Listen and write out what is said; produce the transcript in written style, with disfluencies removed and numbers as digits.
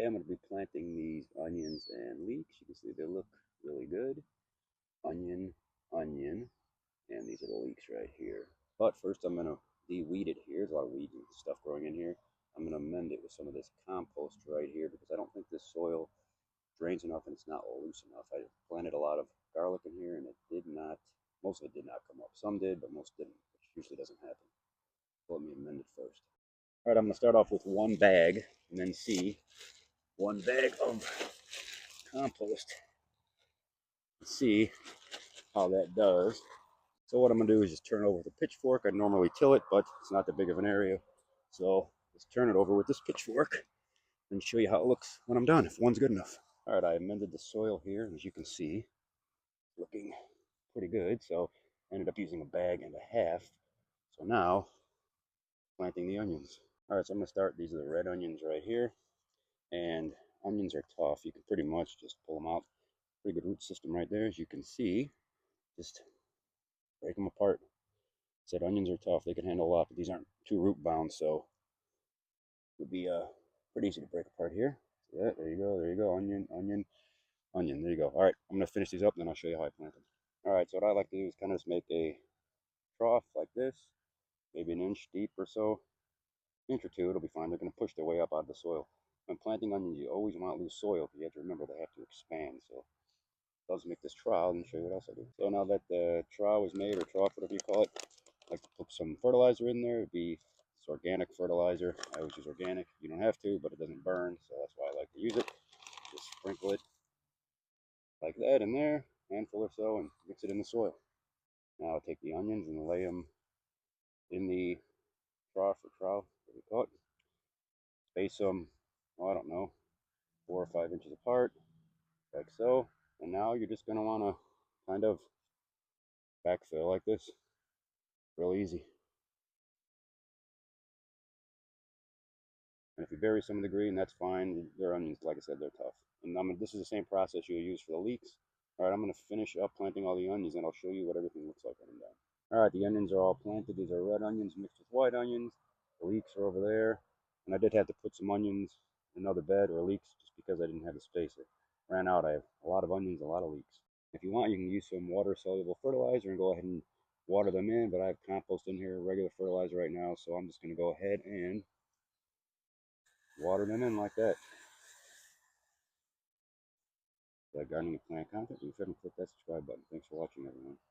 Today I'm going to be planting these onions and leeks. You can see they look really good. Onion, onion, and these are the leeks right here. But first I'm going to de-weed it here. There's a lot of weeds and stuff growing in here. I'm going to amend it with some of this compost right here because I don't think this soil drains enough and it's not loose enough. I planted a lot of garlic in here and it did not, most of it did not come up. Some did, but most didn't, which usually doesn't happen. So let me amend it first. All right, I'm going to start off with one bag and then see one bag of compost and see how that does. So what I'm going to do is just turn it over with a pitchfork. I normally till it, but it's not that big of an area. So let's turn it over with this pitchfork and show you how it looks when I'm done, if one's good enough. All right, I amended the soil here, as you can see, looking pretty good. So I ended up using a bag and a half. So now, planting the onions. All right, so I'm going to start. These are the red onions right here. And onions are tough. You can pretty much just pull them out. Pretty good root system right there, as you can see. Just break them apart. Said onions are tough. They can handle a lot, but these aren't too root bound, so it would be pretty easy to break apart here. So that, there you go, there you go. Onion, onion, onion. There you go. All right, I'm going to finish these up, and then I'll show you how I plant them. All right, so what I like to do is kind of just make a trough like this, maybe an inch deep or so. Inch or two, it'll be fine. They're going to push their way up out of the soil. When planting onions, you always want loose soil because you have to remember they have to expand. So let's make this trowel and show you what else I do. So now that the trowel is made, or trough, whatever you call it, I like to put some fertilizer in there. It'd be this organic fertilizer. I always use organic. You don't have to, but it doesn't burn, so that's why I like to use it. Just sprinkle it like that in there, handful or so, and mix it in the soil. Now I'll take the onions and lay them in the trough or trowel, what do you call it. Space them, well, I don't know, 4 or 5 inches apart, like so. And now you're just going to want to kind of backfill like this, real easy. And if you bury some of the green, that's fine. They're onions, like I said, they're tough. And this is the same process you'll use for the leeks. All right, I'm going to finish up planting all the onions, and I'll show you what everything looks like when I'm done. All right, the onions are all planted. These are red onions mixed with white onions. The leeks are over there. And I did have to put some onions in another bed, or leeks, just because I didn't have the space. It ran out. I have a lot of onions, a lot of leeks. If you want, you can use some water-soluble fertilizer and go ahead and water them in, but I have compost in here, regular fertilizer right now, so I'm just going to go ahead and water them in like that. That gardening and plant content. Be sure to click that subscribe button. Thanks for watching, everyone.